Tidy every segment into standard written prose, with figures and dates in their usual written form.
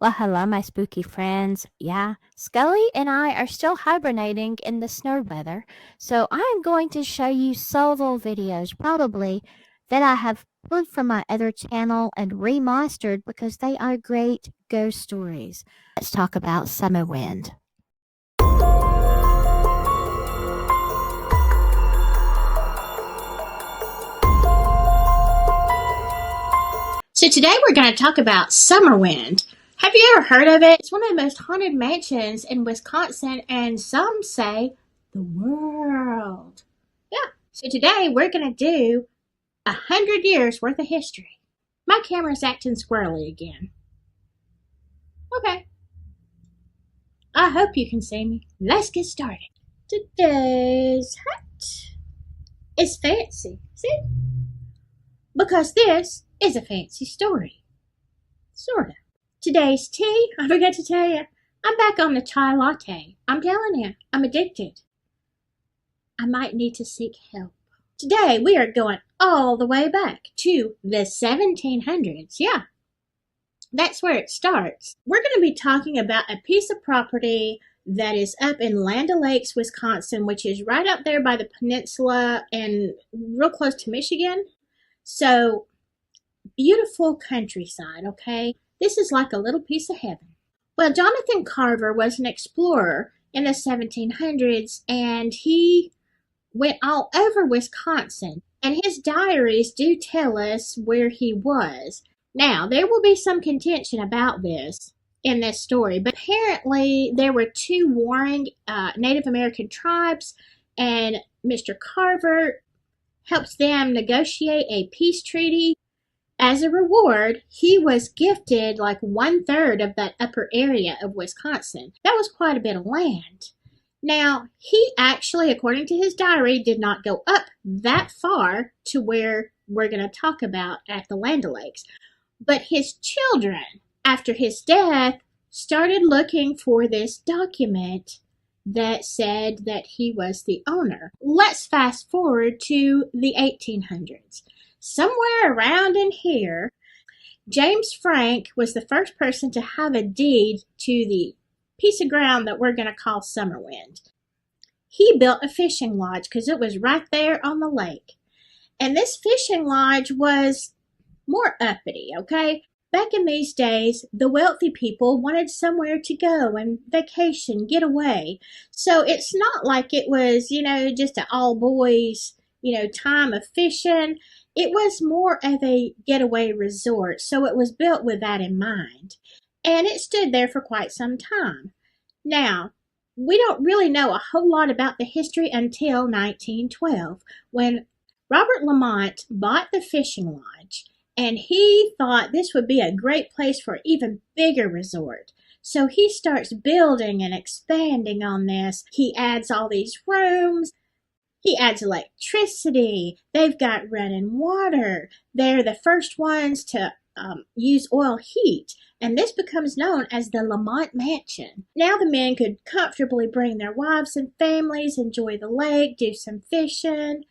Well, hello, my spooky friends. Yeah, Scully and I are still hibernating in the snow weather, so I'm going to show you several videos, probably, that I have pulled from my other channel and remastered because they are great ghost stories. Let's talk about Summerwind. So today we're going to talk about Summerwind. Have you ever heard of it? It's one of the most haunted mansions in Wisconsin, and some say the world. Yeah. So today we're going to do 100 years worth of history. My camera's acting squirrely again. Okay. I hope you can see me. Let's get started. Today's hut is fancy. See? Because this is a fancy story. Sorta. Today's tea, I forgot to tell you, I'm back on the chai latte. I'm telling you, I'm addicted. I might need to seek help. Today we are going all the way back to the 1700s. Yeah, that's where it starts. We're going to be talking about a piece of property that is up in Land O'Lakes, Wisconsin, which is right up there by the peninsula and real close to Michigan. So, beautiful countryside, okay? This is like a little piece of heaven. Well, Jonathan Carver was an explorer in the 1700s, and he went all over Wisconsin, and his diaries do tell us where he was. Now, there will be some contention about this in this story, but apparently there were two warring Native American tribes, and Mr. Carver helps them negotiate a peace treaty. As a reward, he was gifted like 1/3 of that upper area of Wisconsin. That was quite a bit of land. Now, he actually, according to his diary, did not go up that far to where we're going to talk about at the Land O'Lakes. But his children, after his death, started looking for this document that said that he was the owner. Let's fast forward to the 1800s. Somewhere around in here, James Frank was the first person to have a deed to the piece of ground that we're going to call Summerwind. He built a fishing lodge because it was right there on the lake. And this fishing lodge was more uppity, okay? Back in these days, the wealthy people wanted somewhere to go and vacation, get away. So it's not like it was, just an all boys, time of fishing. It was more of a getaway resort, so it was built with that in mind. And it stood there for quite some time. Now, we don't really know a whole lot about the history until 1912, when Robert Lamont bought the fishing lodge, and he thought this would be a great place for an even bigger resort. So he starts building and expanding on this. He adds all these rooms. He adds electricity. They've got running water. They're the first ones to use oil heat. And this becomes known as the Lamont Mansion. Now the men could comfortably bring their wives and families, enjoy the lake, do some fishing.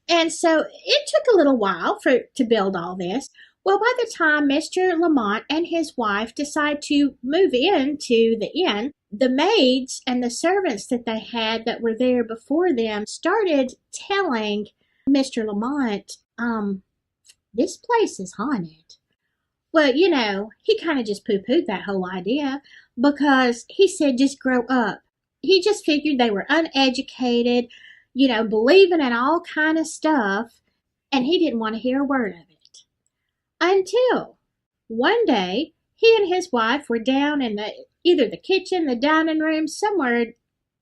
And so it took a little while to build all this. Well, by the time Mr. Lamont and his wife decide to move into the inn, the maids and the servants that they had that were there before them started telling Mr. Lamont, this place is haunted. Well, he kind of just poo-pooed that whole idea because he said just grow up. He just figured they were uneducated, believing in all kind of stuff, and he didn't want to hear a word of it. Until one day, he and his wife were down in either the kitchen, the dining room, somewhere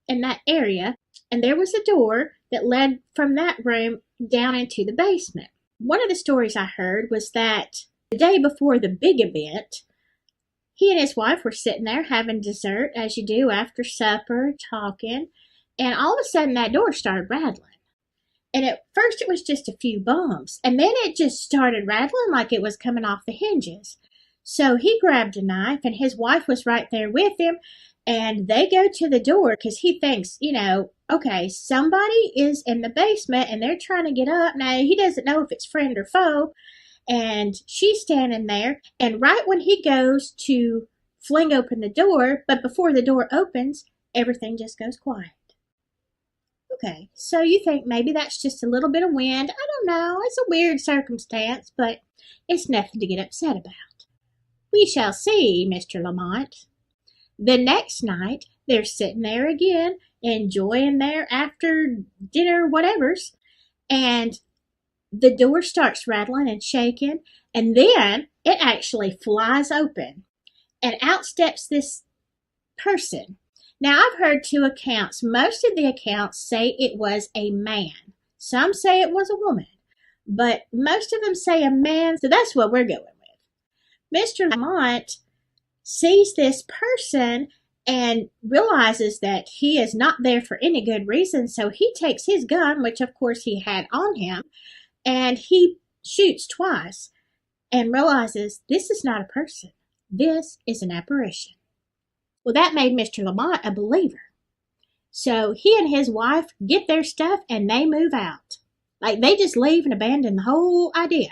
in that area, and there was a door that led from that room down into the basement. One of the stories I heard was that the day before the big event, he and his wife were sitting there having dessert, as you do after supper, talking, and all of a sudden that door started rattling. And at first it was just a few bumps, and then it just started rattling like it was coming off the hinges. So he grabbed a knife, and his wife was right there with him, and they go to the door because he thinks, okay, somebody is in the basement, and they're trying to get up. Now, he doesn't know if it's friend or foe, and she's standing there, and right when he goes to fling open the door, but before the door opens, everything just goes quiet. Okay, so you think maybe that's just a little bit of wind. I don't know. It's a weird circumstance, but it's nothing to get upset about. We shall see, Mr. Lamont. The next night, they're sitting there again, enjoying their after dinner whatevers, and the door starts rattling and shaking, and then it actually flies open, and out steps this person. Now, I've heard two accounts. Most of the accounts say it was a man. Some say it was a woman, but most of them say a man, so that's what we're going with. Mr. Lamont sees this person and realizes that he is not there for any good reason, so he takes his gun, which of course he had on him, and he shoots twice and realizes this is not a person. This is an apparition. Well, that made Mr. Lamont a believer. So he and his wife get their stuff and they move out. Like, they just leave and abandon the whole idea.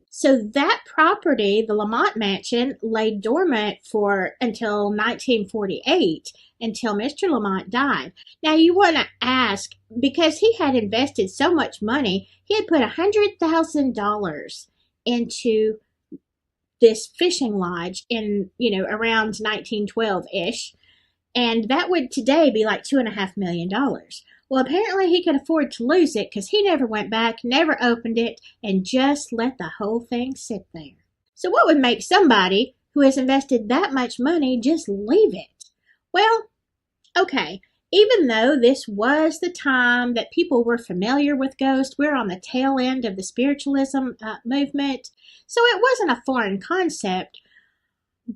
So that property, the Lamont Mansion, lay dormant for until 1948, until Mr. Lamont died. Now, you want to ask, because he had invested so much money, he had put $100,000 into this fishing lodge in, around 1912-ish. And that would today be like $2.5 million. Well, apparently he could afford to lose it because he never went back, never opened it, and just let the whole thing sit there. So what would make somebody who has invested that much money just leave it? Well, okay, even though this was the time that people were familiar with ghosts, we're on the tail end of the spiritualism movement, so it wasn't a foreign concept,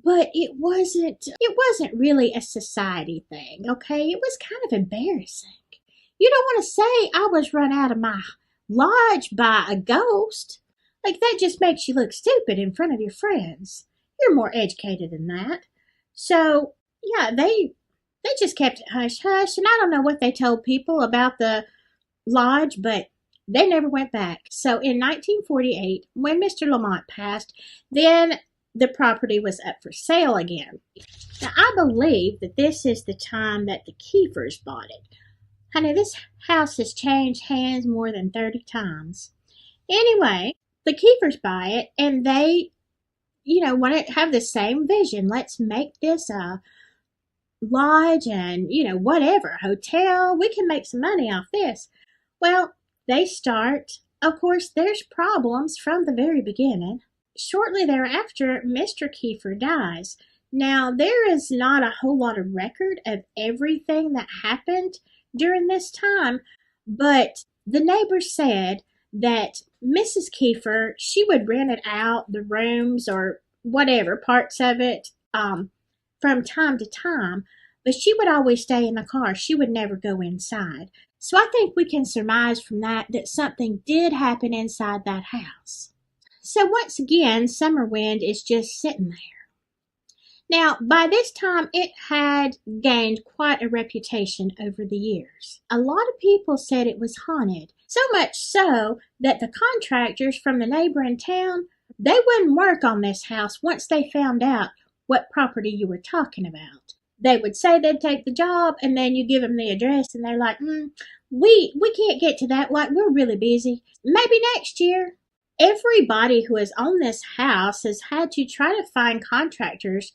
but it wasn't really a society thing, okay? It was kind of embarrassing. You don't want to say I was run out of my lodge by a ghost. Like, that just makes you look stupid in front of your friends. You're more educated than that. So, yeah, they just kept it hush-hush, and I don't know what they told people about the lodge, but they never went back. So in 1948, when Mr. Lamont passed, then the property was up for sale again. Now, I believe that this is the time that the Kiefers bought it. Honey, this house has changed hands more than 30 times. Anyway, the Kiefers buy it, and they, want to have the same vision. Let's make this a lodge and, whatever, hotel. We can make some money off this. Well, they start. Of course, there's problems from the very beginning. Shortly thereafter, Mr. Kiefer dies. Now, there is not a whole lot of record of everything that happened during this time, but the neighbors said that Mrs. Kiefer, she would rent it out, the rooms or whatever, parts of it, from time to time, but she would always stay in the car. She would never go inside. So I think we can surmise from that something did happen inside that house. So once again, Summerwind is just sitting there. Now, by this time, it had gained quite a reputation over the years. A lot of people said it was haunted, so much so that the contractors from the neighboring town, they wouldn't work on this house once they found out what property you were talking about. They would say they'd take the job, and then you give them the address, and they're like, we can't get to that, like, we're really busy. Maybe next year. Everybody who has owned this house has had to try to find contractors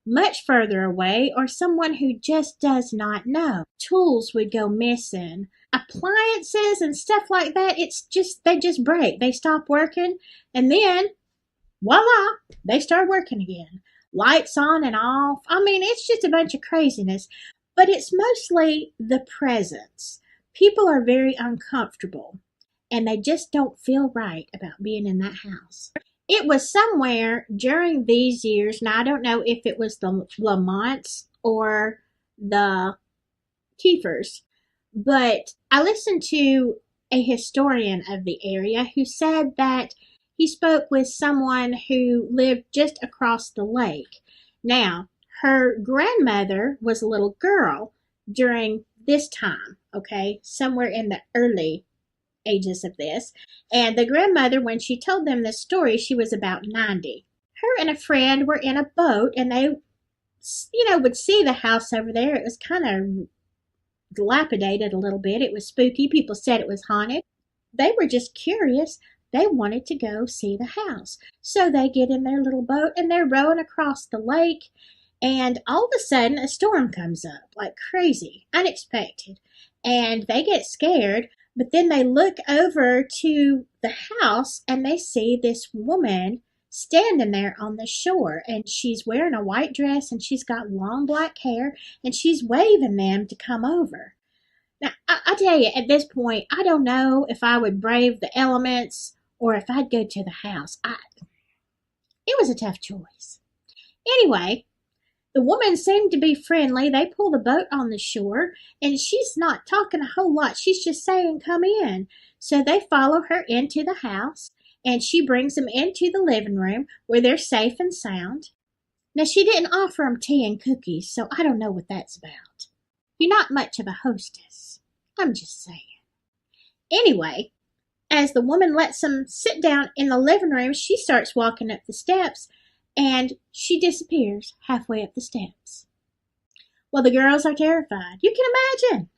much further away or someone who just does not know. Tools would go missing. Appliances and stuff like that, they just break. They stop working, and then, voila, they start working again. Lights on and off. I mean, it's just a bunch of craziness, but it's mostly the presence. People are very uncomfortable, and they just don't feel right about being in that house. It was somewhere during these years, now I don't know if it was the Lamonts or the Kiefers, but I listened to a historian of the area who said that he spoke with someone who lived just across the lake. Now, her grandmother was a little girl during this time, okay, somewhere in the early ages of this, and the grandmother, when she told them this story, she was about 90. Her and a friend were in a boat, and they would see the house over there. It was kind of dilapidated a little bit. It was spooky. People said it was haunted. They were just curious. They wanted to go see the house. So they get in their little boat and they're rowing across the lake. And all of a sudden, a storm comes up like crazy, unexpected. And they get scared. But then they look over to the house and they see this woman standing there on the shore. And she's wearing a white dress and she's got long black hair and she's waving them to come over. Now, I tell you, at this point, I don't know if I would brave the elements or if I'd go to the house. It was a tough choice. Anyway, the woman seemed to be friendly. They pull the boat on the shore, and she's not talking a whole lot. She's just saying, come in. So they follow her into the house, and she brings them into the living room where they're safe and sound. Now, she didn't offer them tea and cookies, so I don't know what that's about. You're not much of a hostess. I'm just saying. Anyway, as the woman lets them sit down in the living room, she starts walking up the steps, and she disappears halfway up the steps. Well, the girls are terrified. You can imagine.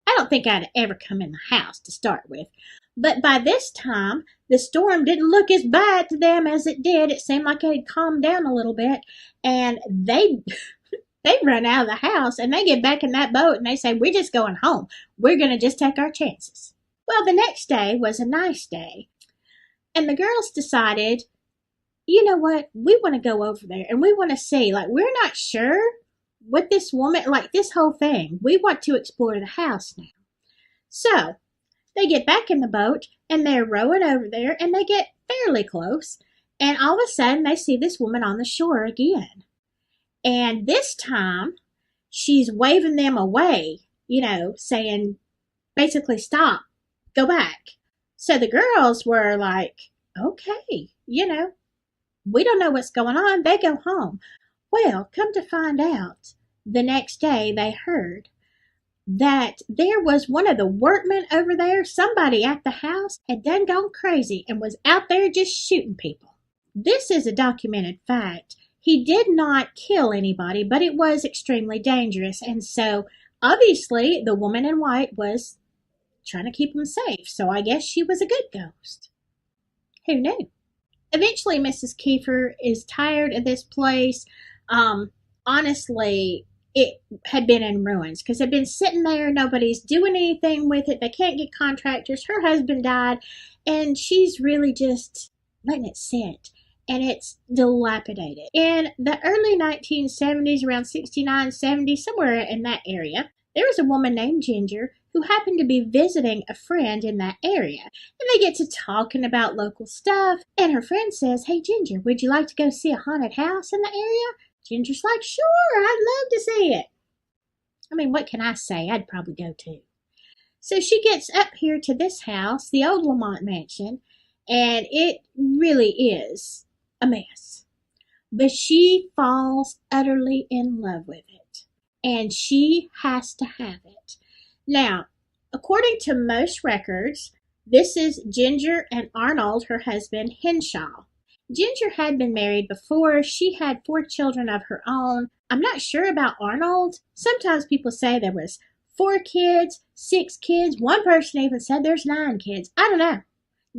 I don't think I'd ever come in the house to start with. But by this time, the storm didn't look as bad to them as it did. It seemed like it had calmed down a little bit. And they run out of the house and they get back in that boat and they say, we're just going home. We're going to just take our chances. Well, the next day was a nice day. And the girls decided, you know what? We want to go over there and we want to see. Like, we're not sure what this woman, like this whole thing. We want to explore the house now. So they get back in the boat and they're rowing over there and they get fairly close. And all of a sudden they see this woman on the shore again. And this time she's waving them away, saying basically, stop, go back. So the girls were like, okay, we don't know what's going on. They go home. Well, come to find out, the next day they heard that there was one of the workmen over there, somebody at the house, had done gone crazy and was out there just shooting people. This is a documented fact. He did not kill anybody, but it was extremely dangerous. And so, obviously, the woman in white was trying to keep him safe. So I guess she was a good ghost. Who knew? Eventually, Mrs. Kiefer is tired of this place. Honestly, it had been in ruins because it had been sitting there. Nobody's doing anything with it. They can't get contractors. Her husband died, and she's really just letting it sit. And it's dilapidated. In the early 1970s, around 69, 70, somewhere in that area, there was a woman named Ginger who happened to be visiting a friend in that area. And they get to talking about local stuff. And her friend says, hey, Ginger, would you like to go see a haunted house in the area? Ginger's like, sure, I'd love to see it. I mean, what can I say? I'd probably go too. So she gets up here to this house, the old Lamont mansion, and it really is a mess. But she falls utterly in love with it. And she has to have it. Now, according to most records, this is Ginger and Arnold, her husband, Henshaw. Ginger had been married before. She had 4 children of her own. I'm not sure about Arnold. Sometimes people say there was 4 kids, 6 kids. One person even said there's 9 kids. I don't know.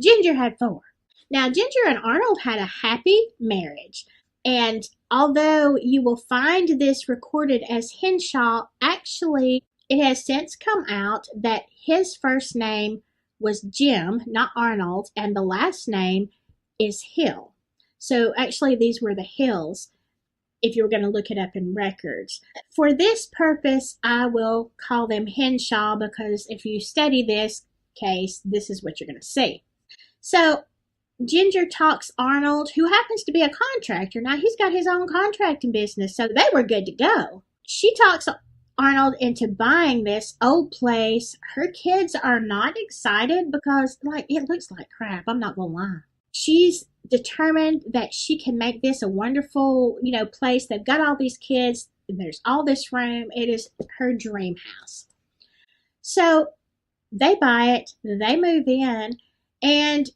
Ginger had 4. Now, Ginger and Arnold had a happy marriage. And although you will find this recorded as Henshaw, actually, it has since come out that his first name was Jim, not Arnold, and the last name is Hill. So actually, these were the Hills, if you were going to look it up in records. For this purpose, I will call them Henshaw because if you study this case, this is what you're going to see. So Ginger talks Arnold, who happens to be a contractor. Now, he's got his own contracting business, so they were good to go. She talks Arnold into buying this old place. Her kids are not excited because, it looks like crap. I'm not going to lie. She's determined that she can make this a wonderful, place. They've got all these kids, and there's all this room. It is her dream house. So they buy it, they move in, and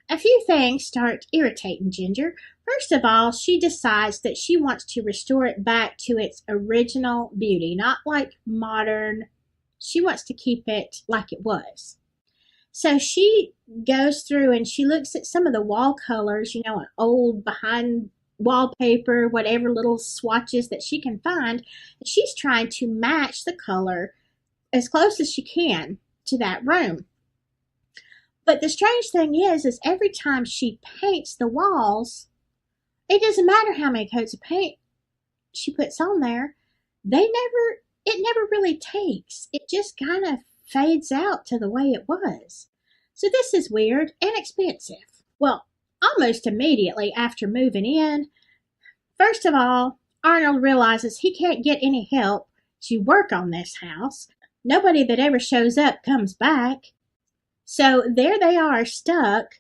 a few things start irritating Ginger. First of all, she decides that she wants to restore it back to its original beauty, not like modern. She wants to keep it like it was. So she goes through and she looks at some of the wall colors, old behind wallpaper, whatever little swatches that she can find. And she's trying to match the color as close as she can to that room. But the strange thing is every time she paints the walls, it doesn't matter how many coats of paint she puts on there, it never really takes. It just kind of fades out to the way it was. So this is weird and expensive. Well, almost immediately after moving in, first of all, Arnold realizes he can't get any help to work on this house. Nobody that ever shows up comes back. So there they are stuck,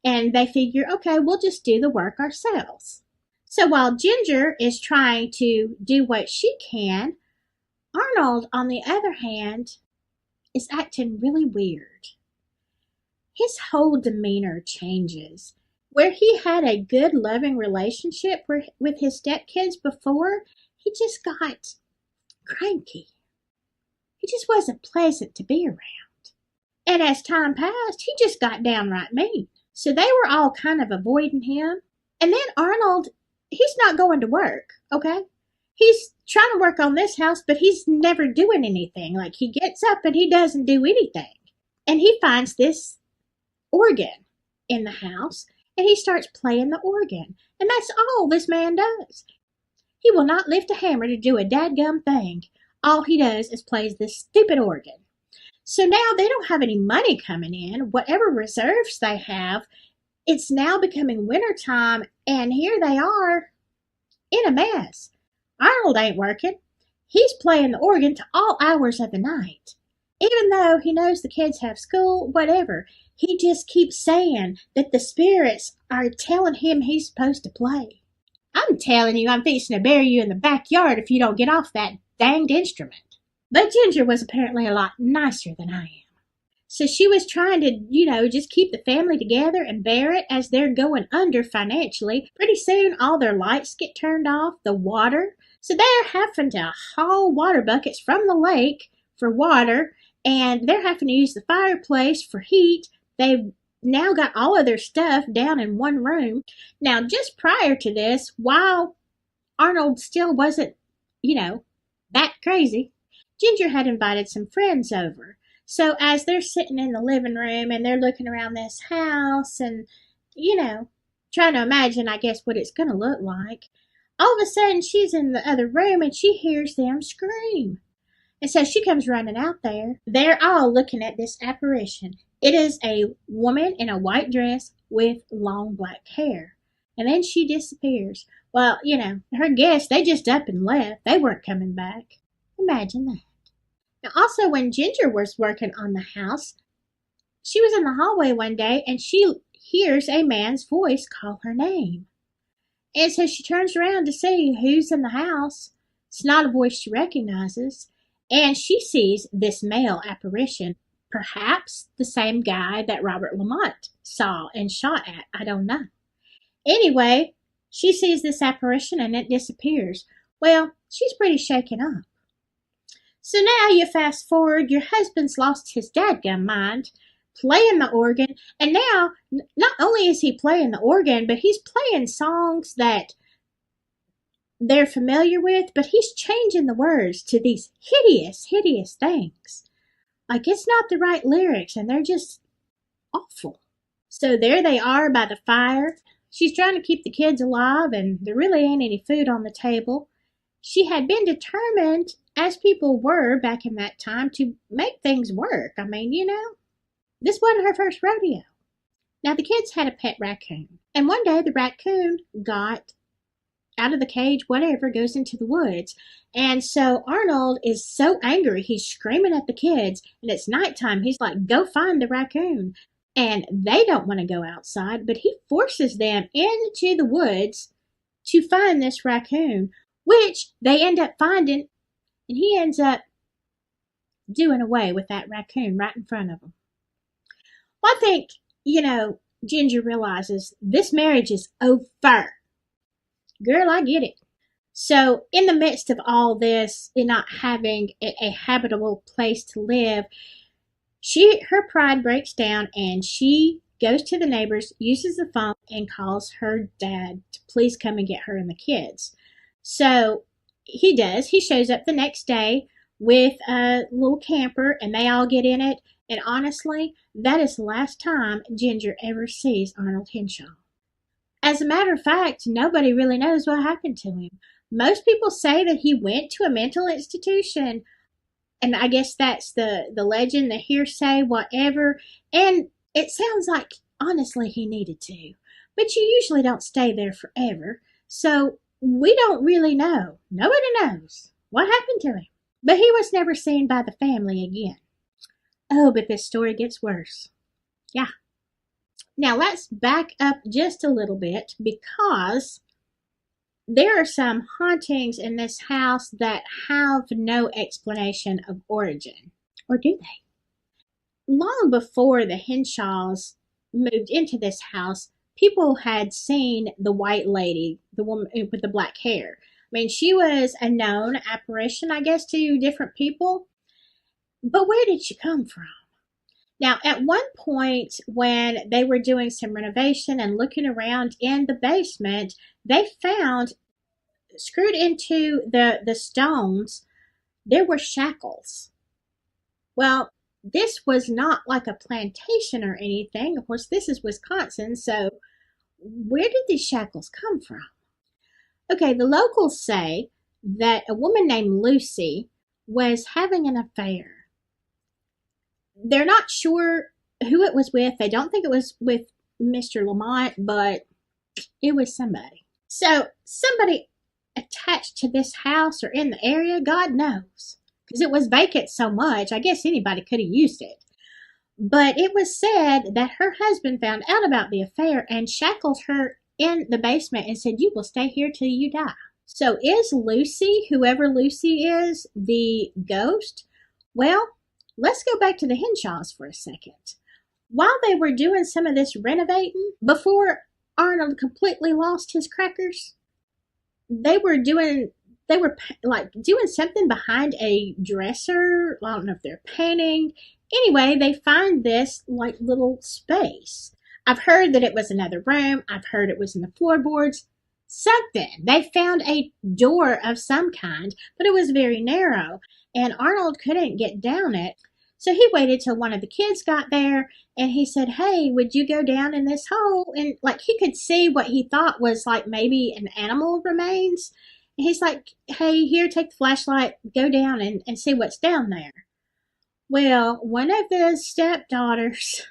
and they figure, okay, we'll just do the work ourselves. So while Ginger is trying to do what she can, Arnold, on the other hand, is acting really weird. His whole demeanor changes. Where he had a good, loving relationship with his stepkids before, he just got cranky. He just wasn't pleasant to be around. And as time passed, he just got downright mean. So they were all kind of avoiding him. And then Arnold, he's not going to work, okay? He's trying to work on this house, but he's never doing anything. Like, he gets up and he doesn't do anything. And he finds this organ in the house, and he starts playing the organ. And that's all this man does. He will not lift a hammer to do a dadgum thing. All he does is plays this stupid organ. So now they don't have any money coming in. Whatever reserves they have, it's now becoming wintertime, and here they are in a mess. Arnold ain't working. He's playing the organ to all hours of the night. Even though he knows the kids have school, whatever, he just keeps saying that the spirits are telling him he's supposed to play. I'm telling you, I'm fixing to bury you in the backyard if you don't get off that danged instrument. But Ginger was apparently a lot nicer than I am. So she was trying to, just keep the family together and bear it as they're going under financially. Pretty soon, all their lights get turned off, the water. So they're having to haul water buckets from the lake for water, and they're having to use the fireplace for heat. They've now got all of their stuff down in one room. Now, just prior to this, while Arnold still wasn't, that crazy, Ginger had invited some friends over. So as they're sitting in the living room and they're looking around this house and, trying to imagine, I guess, what it's going to look like, all of a sudden she's in the other room and she hears them scream. And so she comes running out there. They're all looking at this apparition. It is a woman in a white dress with long black hair. And then she disappears. Well, her guests, they just up and left. They weren't coming back. Imagine that. Now, also, when Ginger was working on the house, she was in the hallway one day and she hears a man's voice call her name. And so she turns around to see who's in the house. It's not a voice she recognizes. And she sees this male apparition, perhaps the same guy that Robert Lamont saw and shot at. I don't know. Anyway, she sees this apparition and it disappears. Well, she's pretty shaken up. So now you fast forward, your husband's lost his dadgum mind, playing the organ, and now not only is he playing the organ, but he's playing songs that they're familiar with, but he's changing the words to these hideous, hideous things. Like, it's not the right lyrics, and they're just awful. So there they are by the fire. She's trying to keep the kids alive, and there really ain't any food on the table. She had been determined, as people were back in that time, to make things work. I mean, this wasn't her first rodeo. Now, the kids had a pet raccoon, and one day the raccoon got out of the cage, whatever, goes into the woods. And so Arnold is so angry, he's screaming at the kids, and it's nighttime. He's like, go find the raccoon. And they don't want to go outside, but he forces them into the woods to find this raccoon, which they end up finding, and he ends up doing away with that raccoon right in front of them. Well, I think, Ginger realizes this marriage is over. Girl, I get it. So, in the midst of all this, and not having a habitable place to live, her pride breaks down and she goes to the neighbors, uses the phone, and calls her dad to please come and get her and the kids. So he does. He shows up the next day with a little camper and they all get in it. And honestly, that is the last time Ginger ever sees Arnold Henshaw. As a matter of fact, nobody really knows what happened to him. Most people say that he went to a mental institution, and I guess that's the legend, the hearsay, whatever. And it sounds like, honestly, he needed to. But you usually don't stay there forever. So we don't really know. Nobody knows what happened to him. But he was never seen by the family again. Oh, but this story gets worse. Yeah. Now let's back up just a little bit, because there are some hauntings in this house that have no explanation of origin. Or do they? Long before the Henshaws moved into this house, people had seen the white lady, the woman with the black hair. I mean, she was a known apparition, I guess, to different people. But where did she come from? Now, at one point, when they were doing some renovation and looking around in the basement, they found, screwed into the stones, there were shackles. Well, this was not like a plantation or anything. Of course, this is Wisconsin, so where did these shackles come from? Okay, the locals say that a woman named Lucy was having an affair. They're not sure who it was with. They don't think it was with Mr. Lamont, but it was somebody. So somebody attached to this house or in the area, God knows, because it was vacant so much. I guess anybody could have used it. But it was said that her husband found out about the affair and shackled her in the basement and said, "You will stay here till you die." So is Lucy, whoever Lucy is, the ghost? Well, let's go back to the Hinshaws for a second. While they were doing some of this renovating, before Arnold completely lost his crackers, they were like doing something behind a dresser. I don't know if they're painting. Anyway, they find this like little space. I've heard that it was another room. I've heard it was in the floorboards. Something. They found a door of some kind, but it was very narrow, and Arnold couldn't get down it. So he waited till one of the kids got there, and he said, "Hey, would you go down in this hole?" And like he could see what he thought was like maybe an animal remains. And he's like, "Hey, here, take the flashlight, go down and see what's down there." Well, one of the stepdaughters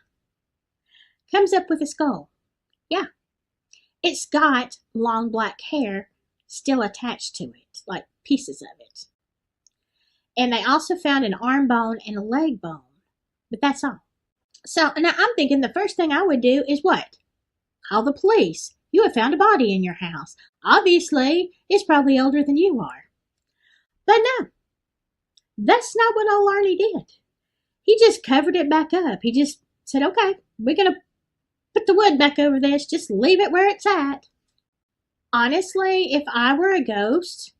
comes up with a skull. Yeah. It's got long black hair still attached to it, like pieces of it. And they also found an arm bone and a leg bone. But that's all. So now I'm thinking the first thing I would do is what? Call the police. You have found a body in your house. Obviously, it's probably older than you are. But no, that's not what old Arnie did. He just covered it back up. He just said, "Okay, we're going to put the wood back over this. Just leave it where it's at." Honestly, if I were a ghost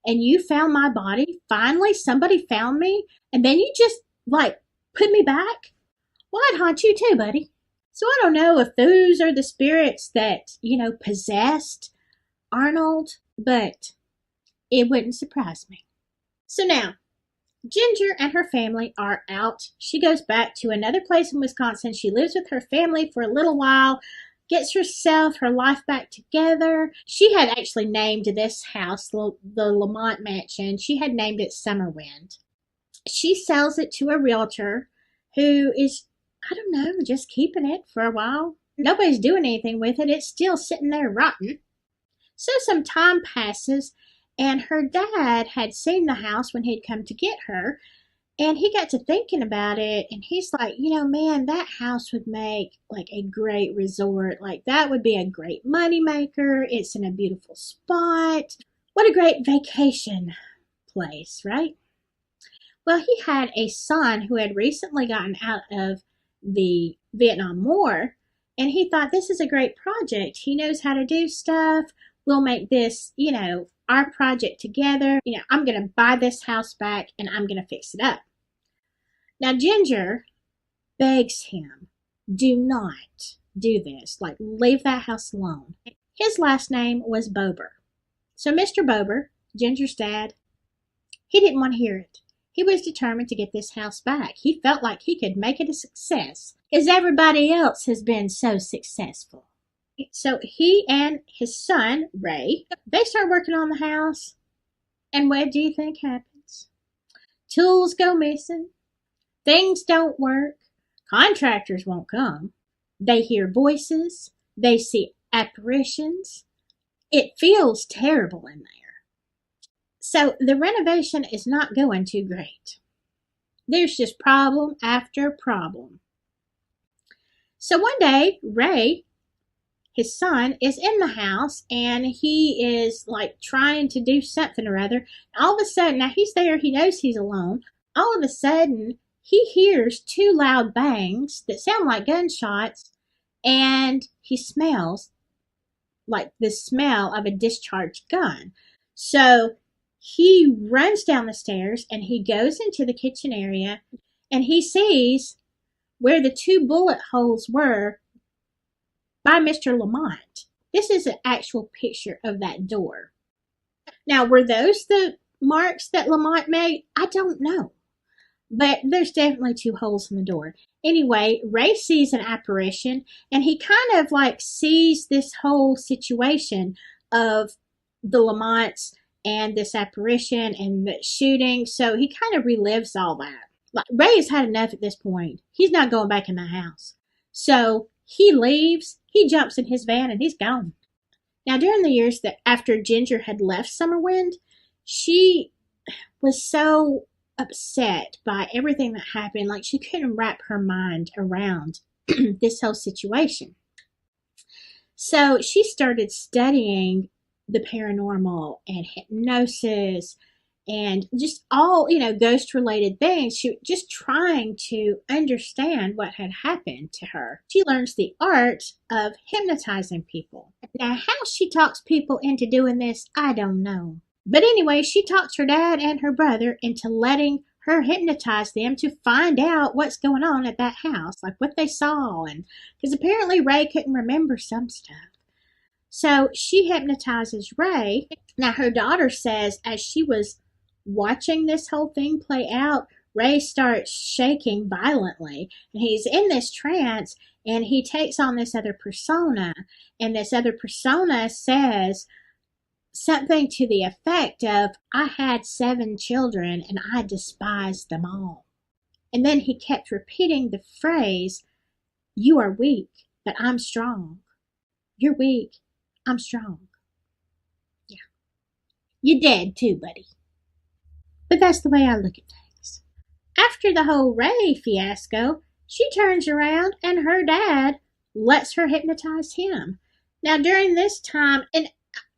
and you found my body, finally somebody found me, and then you just like put me back, well, I'd haunt you too, buddy. So I don't know if those are the spirits that, possessed Arnold, but it wouldn't surprise me. So now, Ginger and her family are out. She goes back to another place in Wisconsin. She lives with her family for a little while, gets her life back together. She had actually named this house, the Lamont Mansion, she had named it Summerwind. She sells it to a realtor who is, I don't know, just keeping it for a while. Nobody's doing anything with it. It's still sitting there rotten. So some time passes, and her dad had seen the house when he'd come to get her, and he got to thinking about it, and he's like, man, that house would make like a great resort. Like that would be a great money maker. It's in a beautiful spot. What a great vacation place, right? Well, he had a son who had recently gotten out of the Vietnam War, and he thought, this is a great project. He knows how to do stuff. We'll make this, our project together. I'm going to buy this house back and I'm going to fix it up. Now, Ginger begs him, do not do this. Like, leave that house alone. His last name was Bober. So Mr. Bober, Ginger's dad, he didn't want to hear it. He was determined to get this house back. He felt like he could make it a success, as everybody else has been so successful. So he and his son, Ray, they start working on the house. And what do you think happens? Tools go missing. Things don't work. Contractors won't come. They hear voices. They see apparitions. It feels terrible in there. So the renovation is not going too great. There's just problem after problem. So one day, Ray, his son, is in the house and he is like trying to do something or other. All of a sudden, now he's there, he knows he's alone. All of a sudden, he hears two loud bangs that sound like gunshots, and he smells like the smell of a discharged gun. So he runs down the stairs and he goes into the kitchen area and he sees where the two bullet holes were by Mr. Lamont. This is an actual picture of that door. Now, were those the marks that Lamont made? I don't know. But there's definitely two holes in the door. Anyway, Ray sees an apparition and he kind of like sees this whole situation of the Lamonts and this apparition and the shooting. So he kind of relives all that. Like, Ray has had enough at this point. He's not going back in the house. So he leaves, he jumps in his van, and he's gone. Now, during the years that after Ginger had left Summerwind, she was so upset by everything that happened. Like, she couldn't wrap her mind around this whole situation. So she started studying the paranormal and hypnosis and just all, ghost related things. She was just trying to understand what had happened to her. She learns the art of hypnotizing people. Now, how she talks people into doing this, I don't know. But anyway, she talks her dad and her brother into letting her hypnotize them to find out what's going on at that house, like what they saw. And because apparently Ray couldn't remember some stuff. So she hypnotizes Ray. Now, her daughter says as she was watching this whole thing play out, Ray starts shaking violently. And he's in this trance and he takes on this other persona. And this other persona says something to the effect of, I had 7 children and I despised them all. And then he kept repeating the phrase, you are weak, but I'm strong. You're weak. I'm strong. Yeah. You're dead too, buddy. But that's the way I look at things. After the whole Ray fiasco, she turns around and her dad lets her hypnotize him. Now, during this time, and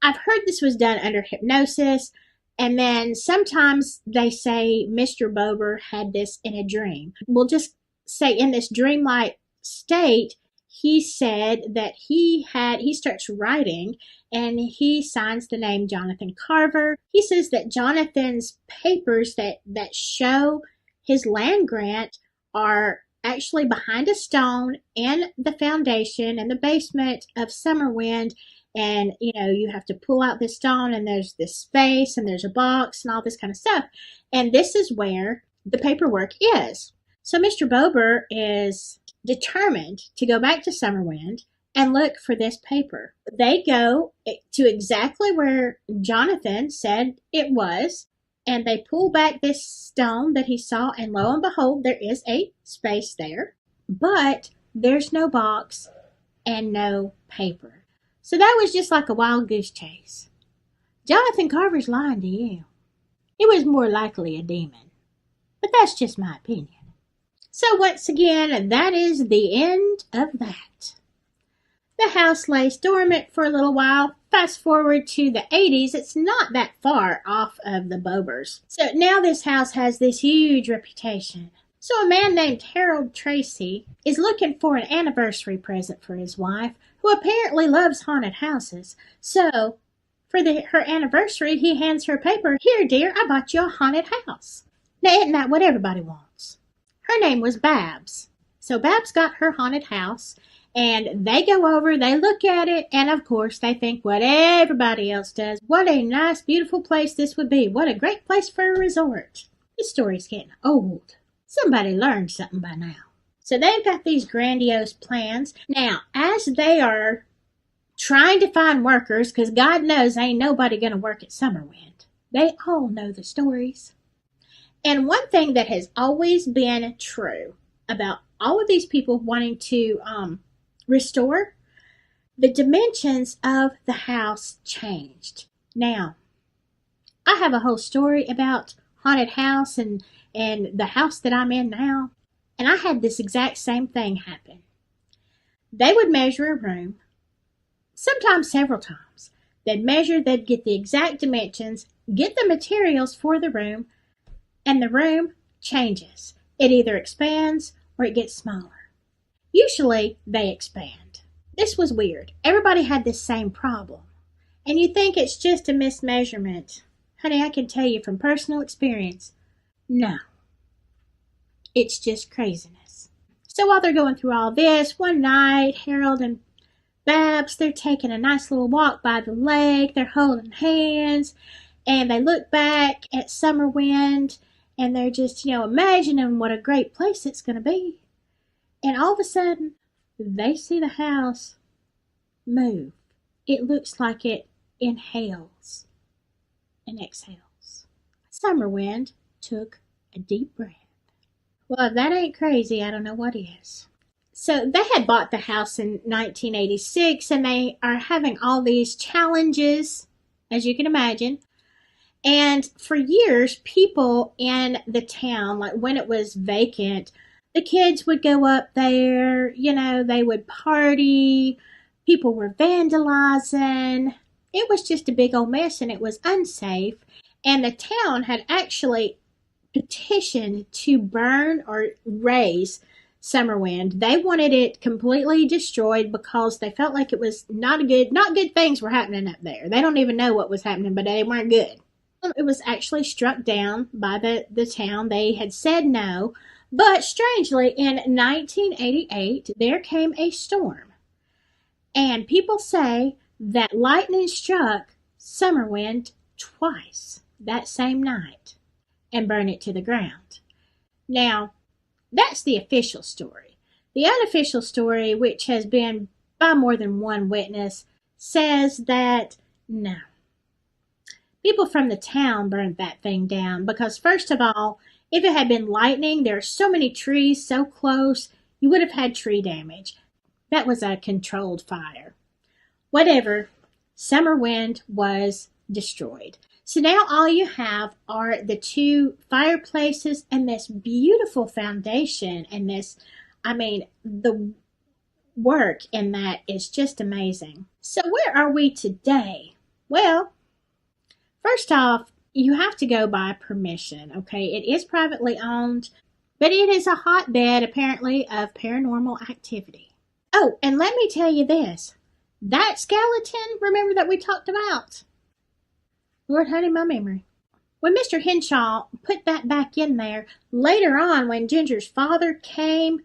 I've heard this was done under hypnosis, and then sometimes they say Mr. Bober had this in a dream. We'll just say in this dreamlike state, he said that he starts writing and he signs the name Jonathan Carver. He says that Jonathan's papers that show his land grant are actually behind a stone in the foundation in the basement of Summerwind. And, you have to pull out this stone and there's this space and there's a box and all this kind of stuff. And this is where the paperwork is. So Mr. Bober is determined to go back to Summerwind and look for this paper. They go to exactly where Jonathan said it was, and they pull back this stone that he saw, and lo and behold, there is a space there, but there's no box and no paper. So that was just like a wild goose chase. Jonathan Carver's lying to you. It was more likely a demon, but that's just my opinion. So once again, that is the end of that. The house lays dormant for a little while. Fast forward to the 80s, it's not that far off of the Bobers. So now this house has this huge reputation. So a man named Harold Tracy is looking for an anniversary present for his wife, who apparently loves haunted houses. So her anniversary, he hands her a paper. Here, dear, I bought you a haunted house. Now, isn't that what everybody wants? Her name was Babs. So Babs got her haunted house, and they go over, they look at it, and of course they think what everybody else does. What a nice, beautiful place this would be. What a great place for a resort. This story's getting old. Somebody learned something by now. So they've got these grandiose plans. Now, as they are trying to find workers, because God knows ain't nobody going to work at Summerwind. They all know the stories. And one thing that has always been true about all of these people wanting to restore, the dimensions of the house changed. Now, I have a whole story about haunted house and the house that I'm in now, and I had this exact same thing happen. They would measure a room, sometimes several times. They'd measure, they'd get the exact dimensions, get the materials for the room, and the room changes. It either expands or it gets smaller. Usually, they expand. This was weird. Everybody had this same problem. And you think it's just a mismeasurement. Honey, I can tell you from personal experience, no. It's just craziness. So while they're going through all this, one night, Harold and Babs, they're taking a nice little walk by the lake. They're holding hands, and they look back at Summerwind, and they're just, imagining what a great place it's going to be. And all of a sudden, they see the house move. It looks like it inhales and exhales. Summerwind took a deep breath. Well, if that ain't crazy, I don't know what is. So they had bought the house in 1986, and they are having all these challenges, as you can imagine. And for years, people in the town, like when it was vacant, the kids would go up there, they would party. People were vandalizing. It was just a big old mess, and it was unsafe. And the town had actually petitioned to burn or raze Summerwind. They wanted it completely destroyed because they felt like it was not good things were happening up there. They don't even know what was happening, but they weren't good. It was actually struck down by the town. They had said no, but strangely, in 1988, there came a storm. And people say that lightning struck Summerwind twice that same night and burned it to the ground. Now, that's the official story. The unofficial story, which has been by more than one witness, says that no. People from the town burned that thing down because, first of all, if it had been lightning, there are so many trees so close, you would have had tree damage. That was a controlled fire. Whatever, Summerwind was destroyed. So now all you have are the two fireplaces and this beautiful foundation and the work in that is just amazing. So where are we today? Well, first off, you have to go by permission, okay? It is privately owned, but it is a hotbed, apparently, of paranormal activity. Oh, and let me tell you this. That skeleton, remember that we talked about? Lord, honey, my memory. When Mr. Henshaw put that back in there, later on when Ginger's father came,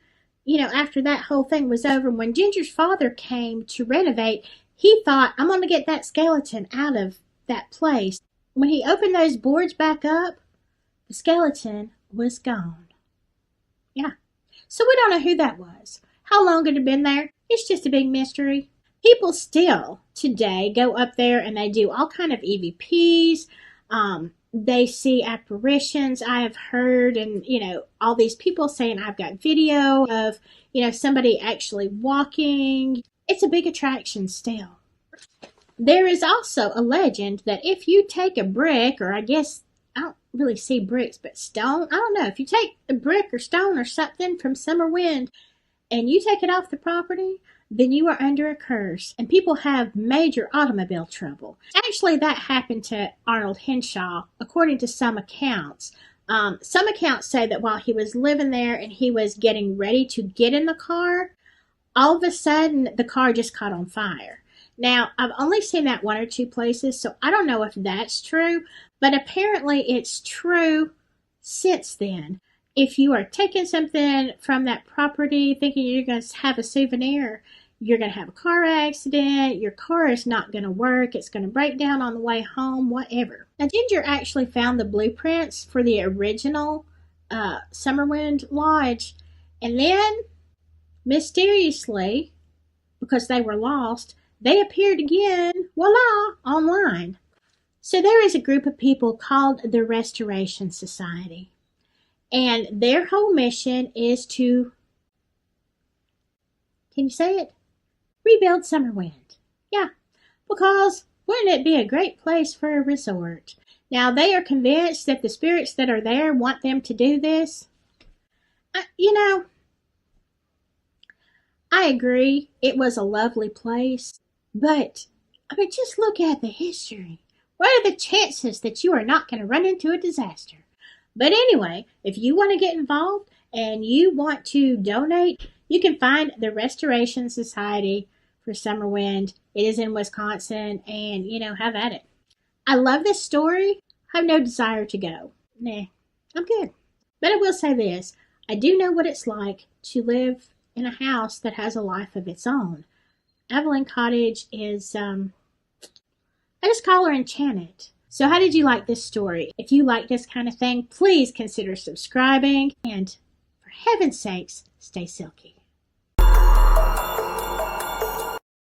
after that whole thing was over, when Ginger's father came to renovate, he thought, I'm going to get that skeleton out of that place. When he opened those boards back up, the skeleton was gone. Yeah. So we don't know who that was. How long it had been there? It's just a big mystery. People still today go up there and they do all kind of EVPs. They see apparitions. I have heard, and all these people saying I've got video of somebody actually walking. It's a big attraction still. There is also a legend that if you take a brick, or I guess I don't really see bricks, but stone, I don't know. If you take a brick or stone or something from Summerwind and you take it off the property, then you are under a curse, and people have major automobile trouble. Actually, that happened to Arnold Henshaw, according to some accounts. Some accounts say that while he was living there and he was getting ready to get in the car, all of a sudden the car just caught on fire. Now, I've only seen that one or two places, so I don't know if that's true, but apparently it's true since then. If you are taking something from that property thinking you're going to have a souvenir, you're going to have a car accident, your car is not going to work, it's going to break down on the way home, whatever. Now, Ginger actually found the blueprints for the original Summerwind Lodge, and then mysteriously, because they were lost, they appeared again, voila, online. So there is a group of people called the Restoration Society. And their whole mission is to, can you say it? Rebuild Summerwind. Yeah, because wouldn't it be a great place for a resort? Now, they are convinced that the spirits that are there want them to do this. I agree. It was a lovely place. But, just look at the history. What are the chances that you are not going to run into a disaster? But anyway, if you want to get involved and you want to donate, you can find the Restoration Society for Summerwind. It is in Wisconsin, and, have at it. I love this story. I have no desire to go. Nah, I'm good. But I will say this. I do know what it's like to live in a house that has a life of its own. Evelyn Cottage is, I just call her enchanted. So how did you like this story? If you like this kind of thing, please consider subscribing. And for heaven's sakes, stay silky.